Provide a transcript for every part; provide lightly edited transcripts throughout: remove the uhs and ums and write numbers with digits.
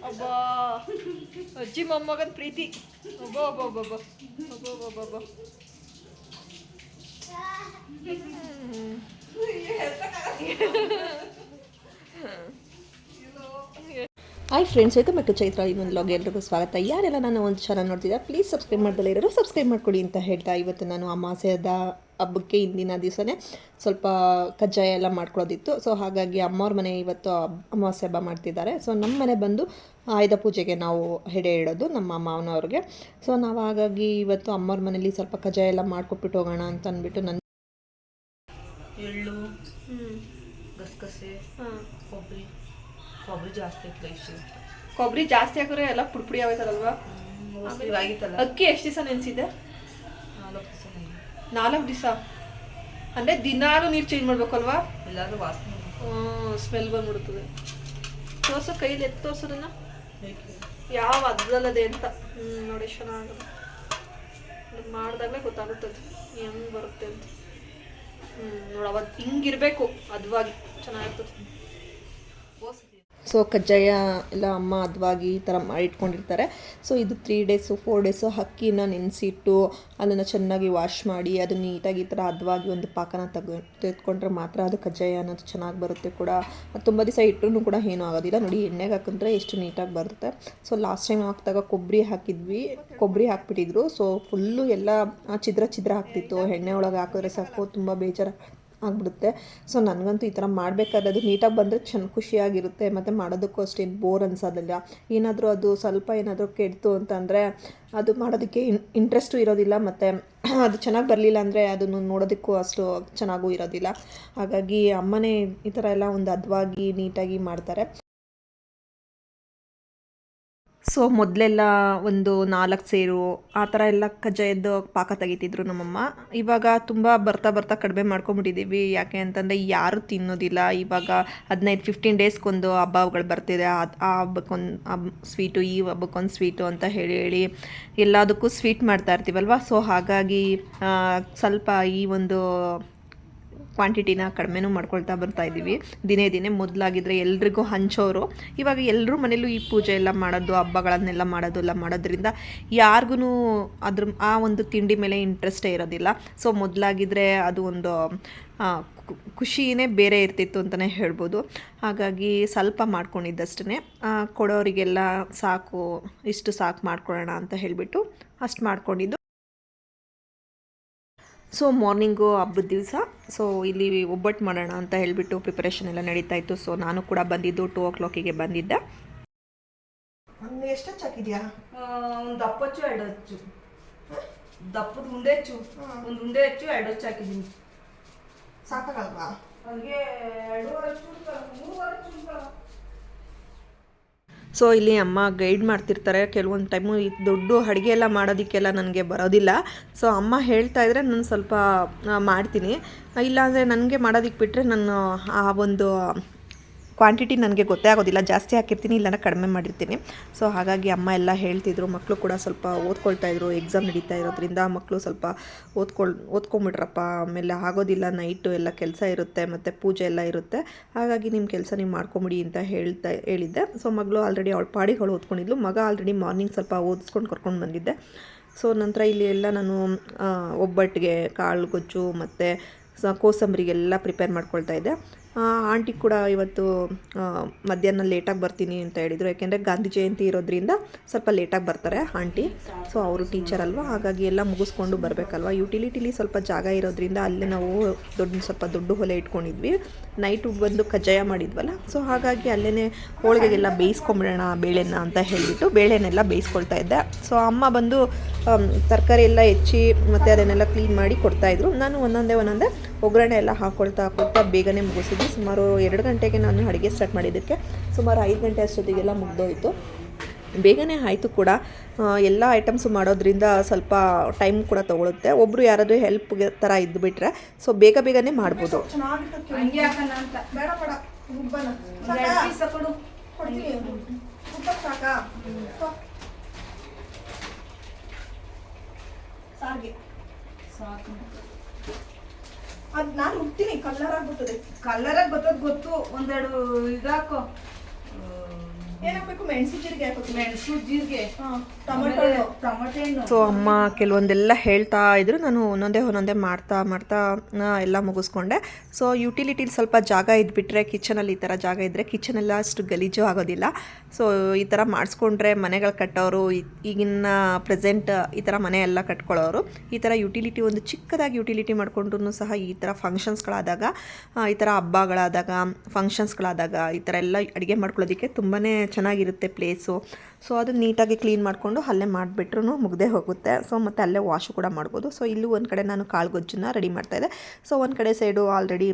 ಅಬ್ಬಾ ಅಜ್ಜಿ ಮೊಮ್ಮಗನ ಪ್ರೀತಿ. ಒಬ್ಬ ಒಬ್ಬ ಒಬ್ಬ ಒಬ್ಬ ಒಬ್ಬ ಒಬ್ಬ ಒಬ್ಬ hi friends, welcome back to Chaitra. ಇನ್ನೊಂದು ಲಾಗ್ ಎಲ್ರಿಗೂ ಸ್ವಾಗತ. ಯಾರೆಲ್ಲ ನಾನು ಒಂದು ಚಾನಲ್ ನೋಡ್ತಿದ್ದೆ ಪ್ಲೀಸ್ ಸಬ್ಸ್ಕ್ರೈಬ್ ಮಾಡ್ದಲ್ಲ ಇರೋರು ಸಬ್ಸ್ಕ್ರೈಬ್ ಮಾಡ್ಕೊಡಿ ಅಂತ ಹೇಳ್ತಾ, ಇವತ್ತು ನಾನು ಅಮಾವಾಸ್ಯೆದ ಹಬ್ಬಕ್ಕೆ ಹಿಂದಿನ ದಿವಸನೇ ಸ್ವಲ್ಪ ಕಜ್ಜಾಯ ಎಲ್ಲ ಮಾಡ್ಕೊಳ್ಳೋದಿತ್ತು. ಸೊ ಹಾಗಾಗಿ ಅಮ್ಮವ್ರ ಮನೆ ಇವತ್ತು ಅಮಾವಾಸ್ಯೆ ಹಬ್ಬ ಮಾಡ್ತಿದ್ದಾರೆ. ಸೊ ನಮ್ಮ ಮನೆ ಬಂದು ಆಯುಧ ಪೂಜೆಗೆ ನಾವು ಹೆಡೆ ಇಡೋದು ನಮ್ಮ ಮಾವನವ್ರಿಗೆ. ಸೊ ನಾವು ಹಾಗಾಗಿ ಇವತ್ತು ಅಮ್ಮವ್ರ ಮನೇಲಿ ಸ್ವಲ್ಪ ಕಜ್ಜಾಯ ಎಲ್ಲ ಮಾಡ್ಕೊಟ್ಬಿಟ್ಟು ಹೋಗೋಣ ಅಂತ ಅಂದ್ಬಿಟ್ಟು ನನ್ನ ಎಳ್ಳು, ಗಸಗಸೆ, ಕೊಬ್ಬರಿ ಜಾಸ್ತಿ ಹಾಕಿಲ್ಲ. ಕೊಬ್ಬರಿ ಜಾಸ್ತಿ ಹಾಕಿದ್ರೆ ಎಲ್ಲ ಪುಡಿ ಆಗೋಯ್ತಲ್ವಾ? ಆಗಿತ್ತಲ್ಲ. ಅಕ್ಕಿ ಎಷ್ಟು ದಿವಸ ನೆನೆಸಿದೆ? 4 ದಿವಸ. ಅಂದರೆ ದಿನಾಲು ನೀರು ಚೇಂಜ್ ಮಾಡಬೇಕಲ್ವಾ? ಎಲ್ಲಾದ್ರೂ ವಾಸನೆ ಸ್ಮೆಲ್ ಬಂದ್ಬಿಡ್ತದೆ. ತೋರ್ಸೋ ಕೈಲಿ ಎತ್ತು ತೋರ್ಸೋದನ್ನ ಯಾವ ಅದ್ರಲ್ಲದೆ ಅಂತ. ನೋಡಿ ಚೆನ್ನಾಗದು ಮಾಡಿದಾಗಲೇ ಗೊತ್ತಾಗುತ್ತದೆ ಹೆಂಗೆ ಬರುತ್ತೆ ಅಂತ. ನೋಡಿ ಅವತ್ತು ಹಿಂಗಿರಬೇಕು, ಅದ್ವಾಗಿ ಚೆನ್ನಾಗಿರ್ತದೆ. ಸೊ ಕಜ್ಜಾಯ ಎಲ್ಲ ಅಮ್ಮ ಹದವಾಗಿ ಈ ಥರ ಮಾಡಿಟ್ಕೊಂಡಿರ್ತಾರೆ. ಸೊ ಇದು 3 ಡೇಸು 4 ಡೇಸು ಅಕ್ಕಿನ ನೆನೆಸಿಟ್ಟು ಅದನ್ನು ಚೆನ್ನಾಗಿ ವಾಶ್ ಮಾಡಿ ಅದು ನೀಟಾಗಿ ಈ ಥರ ಹದವಾಗಿ ಒಂದು ಪಾಕನ ತೆಗೆದುಕೊಂಡ್ರೆ ಮಾತ್ರ ಅದು ಕಜ್ಜಾಯ ಅನ್ನೋದು ಚೆನ್ನಾಗಿ ಬರುತ್ತೆ ಕೂಡ. ತುಂಬ ದಿವಸ ಇಟ್ಟರೂ ಕೂಡ ಏನೂ ಆಗೋದಿಲ್ಲ. ನೋಡಿ ಎಣ್ಣೆಗೆ ಹಾಕಿದ್ರೆ ಎಷ್ಟು ನೀಟಾಗಿ ಬರುತ್ತೆ. ಸೊ ಲಾಸ್ಟ್ ಟೈಮ್ ಹಾಕಿದಾಗ ಕೊಬ್ಬರಿ ಹಾಕ್ಬಿಟ್ಟಿದ್ರು. ಸೊ ಫುಲ್ಲು ಎಲ್ಲ ಛಿದ್ರ ಆಗ್ತಿತ್ತು. ಎಣ್ಣೆ ಒಳಗೆ ಹಾಕಿದ್ರೆ ಸಾಕು ತುಂಬ ಬೇಜಾರು ಆಗಿಬಿಡುತ್ತೆ. ಸೊ ನನಗಂತೂ ಈ ಥರ ಮಾಡಬೇಕಾದ್ರೆ ಅದು ನೀಟಾಗಿ ಬಂದರೆ ಖುಷಿಯಾಗಿರುತ್ತೆ. ಮತ್ತು ಮಾಡೋದಕ್ಕೂ ಅಷ್ಟೇನು ಬೋರ್ ಅನ್ಸೋದಿಲ್ಲ. ಏನಾದರೂ ಅದು ಸ್ವಲ್ಪ ಏನಾದರೂ ಕೆಡ್ತು ಅಂತಂದರೆ ಅದು ಮಾಡೋದಕ್ಕೆ ಇಂಟ್ರೆಸ್ಟು ಇರೋದಿಲ್ಲ. ಮತ್ತು ಅದು ಚೆನ್ನಾಗಿ ಬರಲಿಲ್ಲ ಅಂದರೆ ಅದನ್ನು ನೋಡೋದಕ್ಕೂ ಅಷ್ಟು ಚೆನ್ನಾಗೂ ಇರೋದಿಲ್ಲ. ಹಾಗಾಗಿ ಅಮ್ಮನೇ ಈ ಥರ ಎಲ್ಲ ಒಂದು ಹದವಾಗಿ ನೀಟಾಗಿ ಮಾಡ್ತಾರೆ. ಸೊ ಮೊದಲೆಲ್ಲ ಒಂದು 4 ಸೇರು ಆ ಥರ ಎಲ್ಲ ಕಜ್ಜಾಯದ್ದು ಪಾಕ ತೆಗಿತಿದ್ರು ನಮ್ಮಮ್ಮ. ಇವಾಗ ತುಂಬ ಬರ್ತಾ ಕಡಿಮೆ ಮಾಡ್ಕೊಂಬಿಟ್ಟಿದ್ದೀವಿ. ಯಾಕೆ ಅಂತಂದರೆ ಯಾರೂ ತಿನ್ನೋದಿಲ್ಲ. ಇವಾಗ 15 ಡೇಸ್ಗೊಂದು ಹಬ್ಬಗಳು ಬರ್ತಿದೆ. ಆ ಹಬ್ಬಕ್ಕೊಂದು ಸ್ವೀಟು, ಈ ಹಬ್ಬಕ್ಕೊಂದು ಸ್ವೀಟು ಅಂತ ಹೇಳಿ ಎಲ್ಲದಕ್ಕೂ ಸ್ವೀಟ್ ಮಾಡ್ತಾ ಇರ್ತೀವಲ್ವ. ಸೊ ಹಾಗಾಗಿ ಸ್ವಲ್ಪ ಈ ಒಂದು ಕ್ವಾಂಟಿಟಿನ ಕಡಿಮೆನೂ ಮಾಡ್ಕೊಳ್ತಾ ಬರ್ತಾಯಿದ್ದೀವಿ ದಿನೇ. ಮೊದಲಾಗಿದ್ದರೆ ಎಲ್ರಿಗೂ ಹಂಚೋರು. ಇವಾಗ ಎಲ್ಲರೂ ಮನೇಲೂ ಈ ಪೂಜೆ ಎಲ್ಲ ಮಾಡೋದು, ಹಬ್ಬಗಳನ್ನೆಲ್ಲ ಮಾಡೋದ್ರಿಂದ ಯಾರಿಗೂ ಆ ಒಂದು ತಿಂಡಿ ಮೇಲೆ ಇಂಟ್ರೆಸ್ಟೇ ಇರೋದಿಲ್ಲ. ಸೊ ಮೊದಲಾಗಿದ್ದರೆ ಅದು ಒಂದು ಖುಷಿಯೇ ಬೇರೆ ಇರ್ತಿತ್ತು ಅಂತಲೇ ಹೇಳ್ಬೋದು. ಹಾಗಾಗಿ ಸ್ವಲ್ಪ ಮಾಡ್ಕೊಂಡಿದ್ದಷ್ಟೇ, ಕೊಡೋರಿಗೆಲ್ಲ ಇಷ್ಟು ಸಾಕು ಮಾಡ್ಕೊಳ್ಳೋಣ ಅಂತ ಹೇಳಿಬಿಟ್ಟು ಅಷ್ಟು ಮಾಡ್ಕೊಂಡಿದ್ದು. ಸೊ ಮಾರ್ನಿಂಗು ಹಬ್ಬದ ದಿವಸ ಸೊ ಇಲ್ಲಿ ಒಬ್ಬಟ್ಟು ಮಾಡೋಣ ಅಂತ ಹೇಳಿಬಿಟ್ಟು ಪ್ರಿಪರೇಷನ್ ಎಲ್ಲ ನಡೀತಾ ಇತ್ತು. ಸೊ ನಾನು ಕೂಡ ಬಂದಿದ್ದು 2 o'clock ಬಂದಿದ್ದೆ. ಎಷ್ಟು ಹಾಕಿದ್ಯಾ? ಒಂದು ದಪ್ಪಚ್ಚು 2 ಹಚ್ಚು, ದಪ್ಪದ ಉಂಡೆ ಹೆಚ್ಚು, ಒಂದು ಉಂಡೆ ಹೆಚ್ಚು 2 ಹಚ್ಚು ಹಾಕಿದ್ದೀನಿ. ಸಾಕಾಗಲ್ವಾ? ನನಗೆ 2.5 ಹಚ್ಚು 3 ಹಚ್ಚು. ಸೊ ಇಲ್ಲಿ ಅಮ್ಮ ಗೈಡ್ ಮಾಡ್ತಿರ್ತಾರೆ. ಕೆಲವೊಂದು ಟೈಮು ಈ ದೊಡ್ಡ ಅಡುಗೆ ಎಲ್ಲ ಮಾಡೋದಕ್ಕೆಲ್ಲ ನನಗೆ ಬರೋದಿಲ್ಲ. ಸೊ ಅಮ್ಮ ಹೇಳ್ತಾ ಇದ್ದರೆ ನಾನು ಸ್ವಲ್ಪ ಮಾಡ್ತೀನಿ. ಇಲ್ಲಾಂದರೆ ನನಗೆ ಮಾಡೋದಕ್ಕೆ ಬಿಟ್ಟರೆ ನಾನು ಆ ಒಂದು ಕ್ವಾಂಟಿಟಿ ನನಗೆ ಗೊತ್ತೇ ಆಗೋದಿಲ್ಲ. ಜಾಸ್ತಿ ಹಾಕಿರ್ತೀನಿ, ಇಲ್ಲಾಂದರೆ ಕಡಿಮೆ ಮಾಡಿರ್ತೀನಿ. ಸೊ ಹಾಗಾಗಿ ಅಮ್ಮ ಎಲ್ಲ ಹೇಳ್ತಿದ್ರು. ಮಕ್ಕಳು ಕೂಡ ಸ್ವಲ್ಪ ಓದ್ಕೊಳ್ತಾಯಿದ್ರು. ಎಕ್ಸಾಮ್ ನಡೀತಾ ಇರೋದ್ರಿಂದ ಮಕ್ಕಳು ಸ್ವಲ್ಪ ಓದ್ಕೊಂಬಿಟ್ರಪ್ಪ, ಆಮೇಲೆ ಆಗೋದಿಲ್ಲ, ನೈಟು ಎಲ್ಲ ಕೆಲಸ ಇರುತ್ತೆ ಮತ್ತು ಪೂಜೆ ಎಲ್ಲ ಇರುತ್ತೆ. ಹಾಗಾಗಿ ನಿಮ್ಮ ಕೆಲಸ ನೀವು ಮಾಡ್ಕೊಂಬಿಡಿ ಅಂತ ಹೇಳಿದ್ದೆ. ಸೊ ಮಗಳು ಆಲ್ರೆಡಿ ಅವಳ ಪಾಡಿಗಳು ಓದ್ಕೊಂಡಿದ್ಲು. ಮಗ ಆಲ್ರೆಡಿ ಮಾರ್ನಿಂಗ್ ಸ್ವಲ್ಪ ಓದಿಸ್ಕೊಂಡು ಕರ್ಕೊಂಡು ಬಂದಿದ್ದೆ. ಸೊ ನಂತರ ಇಲ್ಲಿ ಎಲ್ಲ ನಾನು ಒಬ್ಬಟ್ಟಿಗೆ ಕಾಳು ಗೊಜ್ಜು ಮತ್ತು ಕೋಸಂಬರಿಗೆಲ್ಲ ಪ್ರಿಪೇರ್ ಮಾಡ್ಕೊಳ್ತಾ ಇದ್ದೆ. ಆಂಟಿ ಕೂಡ ಇವತ್ತು ಮಧ್ಯಾಹ್ನ ಲೇಟಾಗಿ ಬರ್ತೀನಿ ಅಂತ ಹೇಳಿದರು. ಯಾಕೆಂದರೆ ಗಾಂಧಿ ಜಯಂತಿ ಇರೋದ್ರಿಂದ ಸ್ವಲ್ಪ ಲೇಟಾಗಿ ಬರ್ತಾರೆ ಆಂಟಿ. ಸೊ ಅವರು ಟೀಚರ್ ಅಲ್ವಾ, ಹಾಗಾಗಿ ಎಲ್ಲ ಮುಗಿಸ್ಕೊಂಡು ಬರಬೇಕಲ್ವ. ಯುಟಿಲಿಟಿಲಿ ಸ್ವಲ್ಪ ಜಾಗ ಇರೋದ್ರಿಂದ ಅಲ್ಲೇ ನಾವು ಸ್ವಲ್ಪ ದೊಡ್ಡ ಹೊಲೆ ಇಟ್ಕೊಂಡಿದ್ವಿ. ನೈಟು ಬಂದು ಕಜ್ಜಾಯ ಮಾಡಿದ್ವಲ್ಲ, ಸೊ ಹಾಗಾಗಿ ಅಲ್ಲೇ ಹೋಳಿಗೆಗೆಲ್ಲ ಬೇಯಿಸ್ಕೊಂಬಿಡೋಣ ಬೇಳೆನ ಅಂತ ಹೇಳಿಬಿಟ್ಟು ಬೇಳೆನೆಲ್ಲ ಬೇಯಿಸ್ಕೊಳ್ತಾ ಇದ್ದೆ. ಸೊ ಅಮ್ಮ ಬಂದು ತರಕಾರಿ ಎಲ್ಲ ಹೆಚ್ಚಿ ಮತ್ತು ಅದನ್ನೆಲ್ಲ ಕ್ಲೀನ್ ಮಾಡಿ ಕೊಡ್ತಾಯಿದ್ರು. ನಾನು ಒಂದೊಂದೇ ಒಗ್ಗರಣೆ ಎಲ್ಲ ಹಾಕ್ಕೊಳ್ತಾ ಬೇಗನೆ ಮುಗಿಸಿದ್ವಿ. ಸುಮಾರು 2 ಗಂಟೆಗೆ ನಾನು ಅಡುಗೆ ಸ್ಟಾರ್ಟ್ ಮಾಡಿದ್ದಕ್ಕೆ ಸುಮಾರು 5 ಗಂಟೆ ಅಷ್ಟೊತ್ತಿಗೆಲ್ಲ ಮುಗ್ದೋಯಿತು. ಬೇಗನೆ ಆಯಿತು ಕೂಡ. ಎಲ್ಲ ಐಟಮ್ಸು ಮಾಡೋದ್ರಿಂದ ಸ್ವಲ್ಪ ಟೈಮ್ ಕೂಡ ತೊಗೊಳುತ್ತೆ. ಒಬ್ಬರು ಯಾರಾದರೂ ಹೆಲ್ಪ್ ಥರ ಇದ್ದುಬಿಟ್ರೆ ಸೊ ಬೇಗನೆ ಮಾಡ್ಬೋದು. ಅದು ನಾನು ಹುಡ್ತೀನಿ, ಕಲ್ಲರಾಗಿ ಬರ್ತದೆ ಗೊತ್ತು. ಒಂದೆರಡು ಇದಾಕೋ, ಏನಪ್ಪ ಹಾಕಬೇಕು? ಮೆಣಸು ಜೀರಿಗೆ ಹಾಕಬೇಕು. ಮೆಣಸು ಜೀರಿಗೆ, ಟೊಮೆಟೊ, ಟೊಮೆಟೊ ಹಣ್ಣು. ಸೊ ಅಮ್ಮ ಕೆಲವೊಂದೆಲ್ಲ ಹೇಳ್ತಾ ಇದ್ರು, ನಾನು ಒಂದೊಂದೇ ಮಾಡ್ತಾ ಎಲ್ಲ ಮುಗಿಸ್ಕೊಂಡೆ. ಸೊ ಯುಟಿಲಿಟಿಲಿ ಸ್ವಲ್ಪ ಜಾಗ ಇದ್ಬಿಟ್ರೆ, ಕಿಚನಲ್ಲಿ ಈ ಥರ ಜಾಗ ಇದ್ದರೆ ಕಿಚನೆಲ್ಲ ಅಷ್ಟು ಗಲೀಜು ಆಗೋದಿಲ್ಲ. ಸೊ ಈ ಥರ ಮಾಡಿಸ್ಕೊಂಡ್ರೆ ಮನೆಗಳು ಕಟ್ಟೋರು, ಈಗಿನ ಪ್ರೆಸೆಂಟ್ ಈ ಥರ ಮನೆ ಎಲ್ಲ ಕಟ್ಕೊಳ್ಳೋರು ಈ ಥರ ಯುಟಿಲಿಟಿ, ಒಂದು ಚಿಕ್ಕದಾಗಿ ಯುಟಿಲಿಟಿ ಮಾಡಿಕೊಂಡ್ರೂ ಸಹ ಈ ಥರ ಫಂಕ್ಷನ್ಸ್ಗಳಾದಾಗ, ಈ ಥರ ಹಬ್ಬಗಳಾದಾಗ, ಫಂಕ್ಷನ್ಸ್ಗಳಾದಾಗ ಈ ಥರ ಎಲ್ಲ ಅಡುಗೆ ಮಾಡ್ಕೊಳ್ಳೋದಕ್ಕೆ ತುಂಬಾ ಚೆನ್ನಾಗಿರುತ್ತೆ ಪ್ಲೇಸು. ಸೊ ಅದು ನೀಟಾಗಿ ಕ್ಲೀನ್ ಮಾಡಿಕೊಂಡು ಅಲ್ಲೇ ಮಾಡಿಬಿಟ್ರೂ ಮುಗ್ದೇ ಹೋಗುತ್ತೆ. ಸೊ ಮತ್ತು ಅಲ್ಲೇ ವಾಶು ಕೂಡ ಮಾಡ್ಬೋದು. ಸೊ ಇಲ್ಲೂ ಒಂದು ಕಡೆ ನಾನು ಕಾಳು ಗೊಜ್ಜನ್ನ ರೆಡಿ ಮಾಡ್ತಾಯಿದ್ದೆ. ಸೊ ಒಂದು ಕಡೆ ಸೈಡು ಆಲ್ರೆಡಿ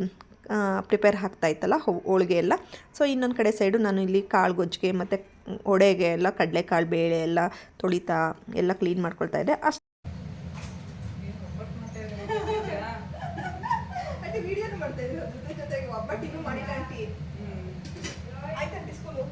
ಪ್ರಿಪೇರ್ ಆಗ್ತಾಯಿತ್ತಲ್ಲ ಹೋಳಿಗೆ ಎಲ್ಲ. ಸೊ ಇನ್ನೊಂದು ಕಡೆ ಸೈಡು ನಾನು ಇಲ್ಲಿ ಕಾಳು ಗೊಜ್ಜಿಗೆ ಮತ್ತು ಒಡೆಗೆ ಎಲ್ಲ ಕಡಲೆಕಾಳು ಬೇಳೆ ಎಲ್ಲ ತೊಳಿತಾ ಎಲ್ಲ ಕ್ಲೀನ್ ಮಾಡ್ಕೊಳ್ತಾ ಇದ್ದೆ. ಅಷ್ಟು ವಿಡಿಯೋನು ಮಾಡ್ತಾ ಇದ್ದೀವಿ ಅದ್ರ ಜೊತೆಗೆ. ಒಬ್ಬಟ್ಟಿನೂ ಮಾಡಿ ಆಂಟಿ ಆಯ್ತಂಟಿ ಸ್ಕೂಲು.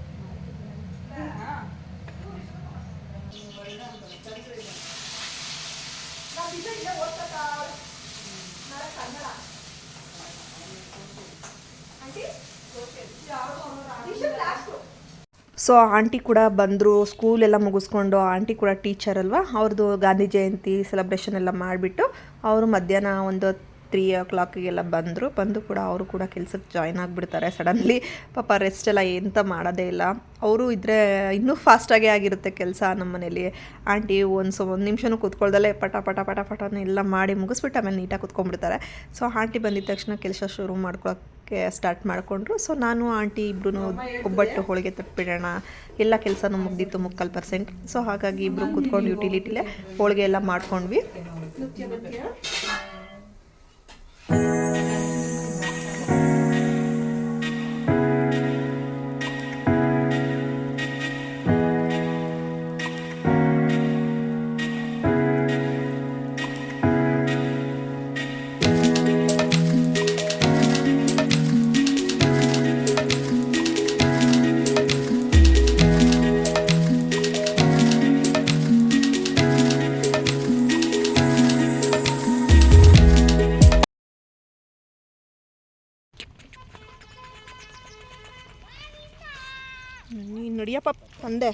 ಸೊ ಆಂಟಿ ಕೂಡ ಬಂದರು, ಸ್ಕೂಲೆಲ್ಲ ಮುಗಿಸ್ಕೊಂಡು. ಆಂಟಿ ಕೂಡ ಟೀಚರ್ ಅಲ್ವಾ, ಅವ್ರದ್ದು ಗಾಂಧಿ ಜಯಂತಿ ಸೆಲೆಬ್ರೇಷನ್ ಎಲ್ಲ ಮಾಡಿಬಿಟ್ಟು ಅವರು ಮಧ್ಯಾಹ್ನ ಒಂದು 3 o'clockಗೆಲ್ಲ ಬಂದು ಕೂಡ ಅವರು ಕೂಡ ಕೆಲಸಕ್ಕೆ ಜಾಯ್ನ್ ಆಗಿಬಿಡ್ತಾರೆ ಸಡನ್ಲಿ. ಪಾಪ ರೆಸ್ಟ್ ಎಲ್ಲ ಎಂತ ಮಾಡೋದೇ ಇಲ್ಲ. ಅವರು ಇದ್ದರೆ ಇನ್ನೂ ಫಾಸ್ಟಾಗೇ ಆಗಿರುತ್ತೆ ಕೆಲಸ ನಮ್ಮ ಮನೇಲಿ. ಆಂಟಿ ಒಂದು ನಿಮಿಷನೂ ಕೂತ್ಕೊಳ್ದಲ್ಲೇ ಪಟ ಎಲ್ಲ ಮಾಡಿ ಮುಗಿಸ್ಬಿಟ್ಟು ಆಮೇಲೆ ನೀಟಾಗಿ ಕೂತ್ಕೊಂಡ್ಬಿಡ್ತಾರೆ. ಸೊ ಆಂಟಿ ಬಂದಿದ್ದ ತಕ್ಷಣ ಕೆಲಸ ಶುರು ಮಾಡ್ಕೊಳ್ಳೋಕ್ಕೆ ಸ್ಟಾರ್ಟ್ ಮಾಡಿಕೊಂಡ್ರು. ಸೊ ನಾನು ಆಂಟಿ ಇಬ್ಬರೂ ಒಬ್ಬಟ್ಟು ಹೋಳಿಗೆ ತಟ್ಬಿಡೋಣ, ಎಲ್ಲ ಕೆಲಸನೂ ಮುಗ್ದಿತ್ತು 3/4%. ಸೊ ಹಾಗಾಗಿ ಇಬ್ಬರು ಕೂತ್ಕೊಂಡು ಯುಟಿಲಿಟಿಲೇ ಹೋಳಿಗೆ ಎಲ್ಲ ಮಾಡ್ಕೊಂಡ್ವಿ. ನೀನು ನಡಿಯಪ್ಪ ಅಂದೆ.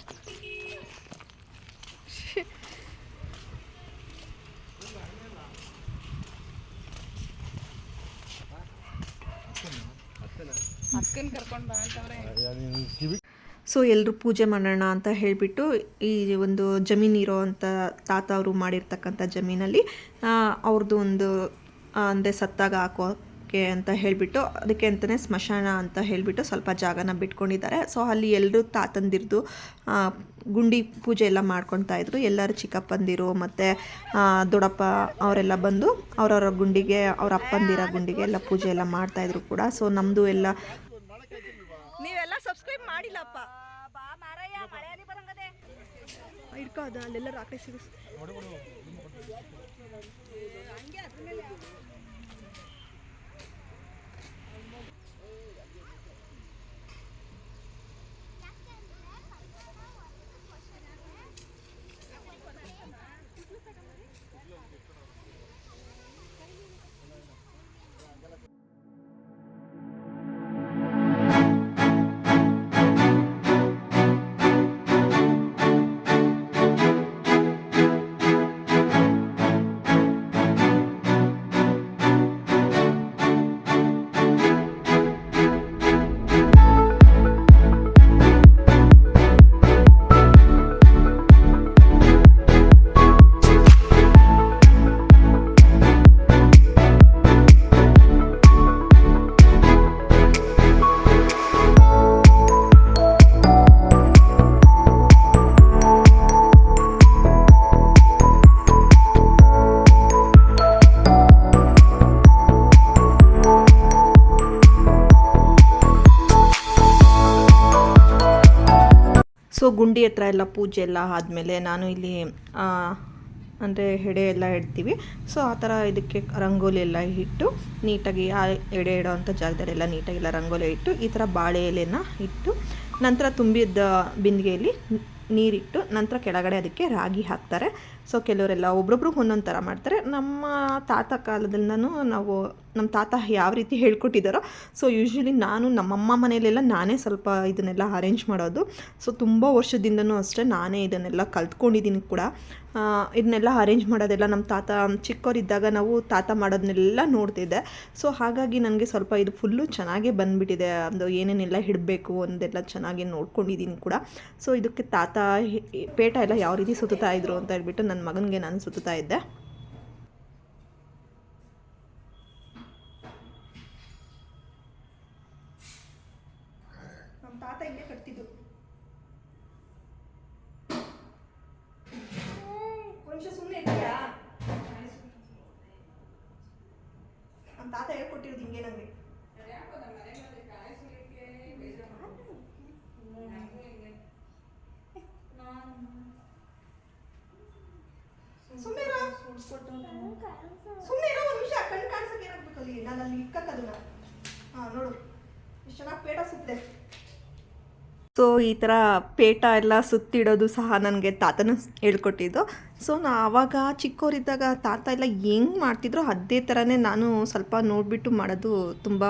ಸೊ ಎಲ್ಲರೂ ಪೂಜೆ ಮಾಡೋಣ ಅಂತ ಹೇಳಿಬಿಟ್ಟು ಈ ಒಂದು ಜಮೀನಿರೋ ಅಂಥ ತಾತ ಅವರು ಮಾಡಿರ್ತಕ್ಕಂಥ ಜಮೀನಲ್ಲಿ ಅವ್ರದ್ದು ಒಂದು ಅಂದರೆ ಸತ್ತಾಗ ಹಾಕೋಕ್ಕೆ ಅಂತ ಹೇಳಿಬಿಟ್ಟು, ಅದಕ್ಕೆ ಅಂತಲೇ ಸ್ಮಶಾನ ಅಂತ ಹೇಳಿಬಿಟ್ಟು ಸ್ವಲ್ಪ ಜಾಗನ ಬಿಟ್ಕೊಂಡಿದ್ದಾರೆ. ಸೊ ಅಲ್ಲಿ ಎಲ್ಲರೂ ತಾತಂದಿರ್ದು ಗುಂಡಿ ಪೂಜೆ ಎಲ್ಲ ಮಾಡ್ಕೊತಾಯಿದ್ರು. ಎಲ್ಲರೂ ಚಿಕ್ಕಪ್ಪಂದಿರು ಮತ್ತು ದೊಡ್ಡಪ್ಪ ಅವರೆಲ್ಲ ಬಂದು ಅವರವರ ಗುಂಡಿಗೆ, ಅವ್ರ ಅಪ್ಪಂದಿರ ಗುಂಡಿಗೆ ಎಲ್ಲ ಪೂಜೆ ಎಲ್ಲ ಮಾಡ್ತಾಯಿದ್ರು ಕೂಡ. ಸೊ ನಮ್ಮದು ಎಲ್ಲ ನೀವೆಲ್ಲ ಸಬ್ಸ್ಕ್ರೈಬ್ ಮಾಡಿಲ್ಲಪ್ಪ ಇಡ್ಕೋ, ಅದು ಅಲ್ಲೆಲ್ಲ ರಾಕಡೆ ಸಿಗಿಸ್. ಸೊ ಗುಂಡಿ ಹತ್ರ ಎಲ್ಲ ಪೂಜೆ ಎಲ್ಲ ಆದಮೇಲೆ ನಾನು ಇಲ್ಲಿ ಅಂದರೆ ಎಡೆ ಎಲ್ಲ ಇಡ್ತೀವಿ. ಸೊ ಆ ಥರ ಇದಕ್ಕೆ ರಂಗೋಲಿ ಎಲ್ಲ ಇಟ್ಟು ನೀಟಾಗಿ ಆ ಎಡೆ ಇಡೋ ಅಂಥ ಜಾಗದಲ್ಲೆಲ್ಲ ನೀಟಾಗೆಲ್ಲ ರಂಗೋಲಿ ಇಟ್ಟು ಈ ಥರ ಬಾಳೆ ಎಲೆನ ಇಟ್ಟು ನಂತರ ತುಂಬಿದ ಬಿಂದಿಗೆಯಲ್ಲಿ ನೀರಿಟ್ಟು ನಂತರ ಕೆಳಗಡೆ ಅದಕ್ಕೆ ರಾಗಿ ಹಾಕ್ತಾರೆ. ಸೊ ಕೆಲವರೆಲ್ಲ ಒಬ್ರೊಬ್ರು ಒಂದೊಂದು ಥರ ಮಾಡ್ತಾರೆ. ನಮ್ಮ ತಾತ ಕಾಲದಿಂದನೂ ನಮ್ಮ ತಾತ ಯಾವ ರೀತಿ ಹೇಳ್ಕೊಟ್ಟಿದ್ದಾರೋ, ಸೊ ಯೂಶ್ವಲಿ ನಾನು ನಮ್ಮಮ್ಮ ಮನೆಯಲ್ಲೆಲ್ಲ ನಾನೇ ಸ್ವಲ್ಪ ಇದನ್ನೆಲ್ಲ ಅರೇಂಜ್ ಮಾಡೋದು. ಸೊ ತುಂಬ ವರ್ಷದಿಂದನೂ ಅಷ್ಟೇ ನಾನೇ ಇದನ್ನೆಲ್ಲ ಕಲ್ತ್ಕೊಂಡಿದ್ದೀನಿ ಕೂಡ. ಇದನ್ನೆಲ್ಲ ಅರೇಂಜ್ ಮಾಡೋದೆಲ್ಲ ನಮ್ಮ ತಾತ ಚಿಕ್ಕವರಿದ್ದಾಗ ನಾವು ತಾತ ಮಾಡೋದನ್ನೆಲ್ಲ ನೋಡ್ತಿದ್ದೆ. ಸೊ ಹಾಗಾಗಿ ನನಗೆ ಸ್ವಲ್ಪ ಇದು ಫುಲ್ಲು ಚೆನ್ನಾಗೇ ಬಂದುಬಿಟ್ಟಿದೆ. ಅದು ಏನೇನೆಲ್ಲ ಇಡಬೇಕು ಒಂದೆಲ್ಲ ಚೆನ್ನಾಗಿ ನೋಡ್ಕೊಂಡಿದ್ದೀನಿ ಕೂಡ. ಸೊ ಇದಕ್ಕೆ ತಾತ ಪೇಟ ಎಲ್ಲ ಯಾವ ರೀತಿ ಸುತ್ತಾ ಇದ್ರು ಅಂತ ಹೇಳ್ಬಿಟ್ಟು ನನ್ನ ಮಗನಿಗೆ ನಾನು ಸುತ್ತಾ ಇದ್ದೆ. ನಮ್ಮ ತಾತ ಇಲ್ಲೇ ಕಟ್ತಿದ್ದು. ನಿಮಿಷ ಸುಮ್ಮನೆ ಇದೆಯಾ? ನಮ್ಮ ತಾತ ಹೇಳ್ಕೊಟ್ಟಿರೋದು ಹಿಂಗೆ ನನಗೆ. ಸುಮ್ಮನೆ ಇರೋ ಒಂದು ನಿಮಿಷ, ಕಣ್ಣು ಕಾಣಿಸಕ್ಕೆ ಏನಾಗಬೇಕು ಅಲ್ಲಿ, ನಾನು ಅಲ್ಲಿ ಇಕ್ಕಕ್ಕದನ್ನ. ಹಾಂ ನೋಡು ಎಷ್ಟು ಚೆನ್ನಾಗಿ ಪೇಟ ಸುತ್ತಿದೆ. ಸೊ ಈ ಥರ ಪೇಟ ಎಲ್ಲ ಸುತ್ತಿಡೋದು ಸಹ ನನಗೆ ತಾತನ ಹೇಳ್ಕೊಟ್ಟಿದ್ದು. ಸೊ ಆವಾಗ ಚಿಕ್ಕವರಿದ್ದಾಗ ತಾತ ಎಲ್ಲ ಹೆಂಗೆ ಮಾಡ್ತಿದ್ರು ಅದೇ ಥರನೇ ನಾನು ಸ್ವಲ್ಪ ನೋಡಿಬಿಟ್ಟು ಮಾಡೋದು. ತುಂಬ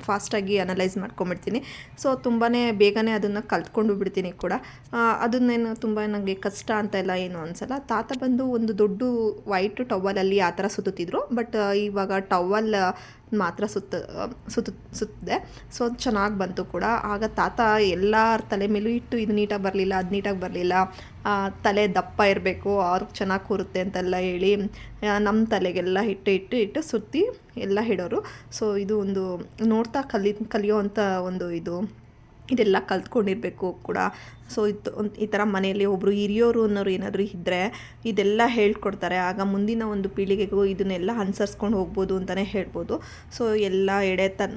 ಫಾಸ್ಟಾಗಿ ಅನಲೈಸ್ ಮಾಡ್ಕೊಂಬಿಡ್ತೀನಿ. ಸೊ ತುಂಬಾ ಬೇಗನೆ ಅದನ್ನು ಕಲ್ತ್ಕೊಂಡು ಬಿಡ್ತೀನಿ ಕೂಡ. ಅದನ್ನೇನು ತುಂಬ ನನಗೆ ಕಷ್ಟ ಅಂತ ಎಲ್ಲ ಏನು ಅನಿಸಲ್ಲ. ತಾತ ಬಂದು ಒಂದು ದೊಡ್ಡ ವೈಟ್ ಟವಲಲ್ಲಿ ಆ ಥರ ಸುತ್ತುತ್ತಿದ್ರು. ಬಟ್ ಇವಾಗ ಟವಲ್ ಮಾತ್ರ ಸುತ್ತಿದೆ. ಸೊ ಅದು ಚೆನ್ನಾಗಿ ಬಂತು ಕೂಡ. ಆಗ ತಾತ ಎಲ್ಲರ ತಲೆ ಮೇಲೂ ಇಟ್ಟು ಇದು ನೀಟಾಗಿ ಬರಲಿಲ್ಲ, ಅದು ನೀಟಾಗಿ ಬರಲಿಲ್ಲ, ತಲೆ ದಪ್ಪ ಇರಬೇಕು, ಅವ್ರಿಗೆ ಚೆನ್ನಾಗಿ ಕೂರುತ್ತೆ ಅಂತೆಲ್ಲ ಹೇಳಿ ನಮ್ಮ ತಲೆಗೆಲ್ಲ ಇಟ್ಟು ಸುತ್ತಿ ಎಲ್ಲ ಇಡೋರು. ಸೊ ಇದು ಒಂದು ನೋಡ್ತಾ ಕಲಿಯೋ ಅಂಥ ಒಂದು ಇದೆಲ್ಲ ಕಲ್ತ್ಕೊಂಡಿರಬೇಕು ಕೂಡ. ಸೊ ಈ ಥರ ಮನೆಯಲ್ಲಿ ಒಬ್ಬರು ಹಿರಿಯೋರು ಅನ್ನೋರು ಏನಾದರೂ ಇದ್ದರೆ ಇದೆಲ್ಲ ಹೇಳ್ಕೊಡ್ತಾರೆ. ಆಗ ಮುಂದಿನ ಒಂದು ಪೀಳಿಗೆಗೂ ಇದನ್ನೆಲ್ಲ ಅನುಸರಿಸ್ಕೊಂಡು ಹೋಗ್ಬೋದು ಅಂತಲೇ ಹೇಳ್ಬೋದು. ಸೊ ಎಲ್ಲ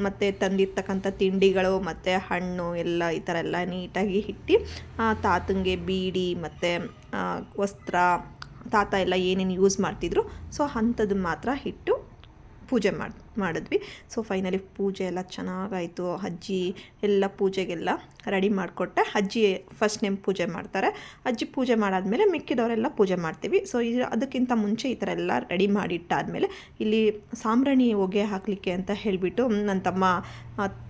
ಮತ್ತು ತಂದಿರ್ತಕ್ಕಂಥ ತಿಂಡಿಗಳು ಮತ್ತು ಹಣ್ಣು ಎಲ್ಲ ಈ ಥರ ಎಲ್ಲ ನೀಟಾಗಿ ಇಟ್ಟು ತಾತಂಗೆ ಬೀಡಿ ಮತ್ತು ವಸ್ತ್ರ, ತಾತ ಎಲ್ಲ ಏನೇನು ಯೂಸ್ ಮಾಡ್ತಿದ್ರು ಸೊ ಅಂಥದ್ದು ಮಾತ್ರ ಇಟ್ಟು ಪೂಜೆ ಮಾಡಿದ್ವಿ. ಸೊ ಫೈನಲಿ ಪೂಜೆ ಎಲ್ಲ ಚೆನ್ನಾಗಾಯಿತು. ಅಜ್ಜಿ ಎಲ್ಲ ಪೂಜೆಗೆಲ್ಲ ರೆಡಿ ಮಾಡಿಕೊಟ್ಟೆ. ಅಜ್ಜಿ ಫಸ್ಟ್ ನೇಮ್ ಪೂಜೆ ಮಾಡ್ತಾರೆ. ಅಜ್ಜಿ ಪೂಜೆ ಮಾಡಾದಮೇಲೆ ಮಿಕ್ಕಿದವರೆಲ್ಲ ಪೂಜೆ ಮಾಡ್ತೀವಿ. ಸೊ ಅದಕ್ಕಿಂತ ಮುಂಚೆ ಈ ಥರ ಎಲ್ಲ ರೆಡಿ ಮಾಡಿಟ್ಟಾದಮೇಲೆ ಇಲ್ಲಿ ಸಾಂಬ್ರಾಣಿ ಹೊಗೆ ಹಾಕಲಿಕ್ಕೆ ಅಂತ ಹೇಳಿಬಿಟ್ಟು ನನ್ನ ತಮ್ಮ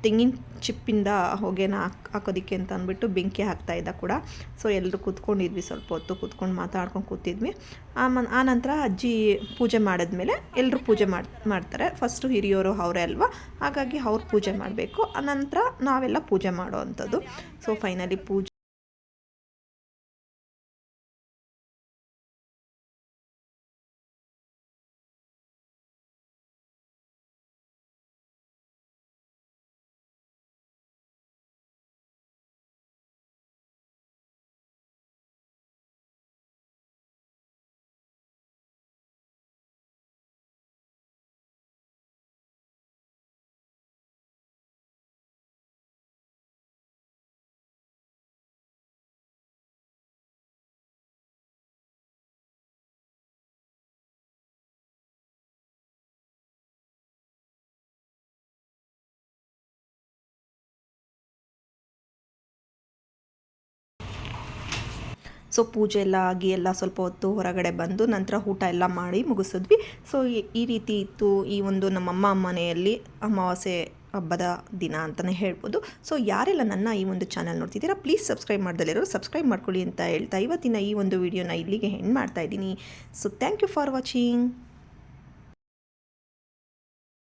ತೆಂಗಿನ ಚಿಪ್ಪಿಂದ ಹೊಗೆನ ಹಾಕೋದಕ್ಕೆ ಅಂತ ಅಂದ್ಬಿಟ್ಟು ಬೆಂಕಿ ಹಾಕ್ತಾಯಿದ್ದ ಕೂಡ. ಸೊ ಎಲ್ಲರೂ ಕೂತ್ಕೊಂಡಿದ್ವಿ, ಸ್ವಲ್ಪ ಹೊತ್ತು ಕೂತ್ಕೊಂಡು ಮಾತಾಡ್ಕೊಂಡು ಕೂತಿದ್ವಿ. ಆ ನಂತರ ಅಜ್ಜಿ ಪೂಜೆ ಮಾಡಿದ್ಮೇಲೆ ಎಲ್ಲರೂ ಪೂಜೆ ಮಾಡ್ತಾರೆ. ಫಸ್ಟು ಹಿರಿಯೋರು ಅವರೇ ಅಲ್ವಾ, ಹಾಗಾಗಿ ಅವ್ರು ಪೂಜೆ ಮಾಡಬೇಕು. ಆನಂತರ ನಾವೆಲ್ಲ ಪೂಜೆ ಮಾಡೋ ಅಂಥದ್ದು. ಸೊ ಫೈನಲಿ ಪೂಜೆ ಸೊ ಪೂಜೆ ಎಲ್ಲ ಆಗಿ ಎಲ್ಲ ಸ್ವಲ್ಪ ಹೊತ್ತು ಹೊರಗಡೆ ಬಂದು ನಂತರ ಊಟ ಎಲ್ಲ ಮಾಡಿ ಮುಗಿಸಿದ್ವಿ. ಸೊ ಈ ರೀತಿ ಇತ್ತು ಈ ಒಂದು ನಮ್ಮಮ್ಮ ಮನೆಯಲ್ಲಿ ಅಮಾವಾಸ್ಯೆ ಹಬ್ಬದ ದಿನ ಅಂತಲೇ ಹೇಳ್ಬೋದು. ಸೊ ಯಾರೆಲ್ಲ ನನ್ನ ಈ ಒಂದು ಚಾನಲ್ ನೋಡ್ತಿದ್ದೀರಾ ಪ್ಲೀಸ್ ಸಬ್ಸ್ಕ್ರೈಬ್ ಮಾಡ್ದಲ್ಲಿರೋರು ಸಬ್ಸ್ಕ್ರೈಬ್ ಮಾಡ್ಕೊಳ್ಳಿ ಅಂತ ಹೇಳ್ತಾ ಇವತ್ತಿನ ಈ ಒಂದು ವಿಡಿಯೋನ ಇಲ್ಲಿಗೆ ಎಂಡ್ ಮಾಡ್ತಾ ಇದ್ದೀನಿ. So thank you for watching.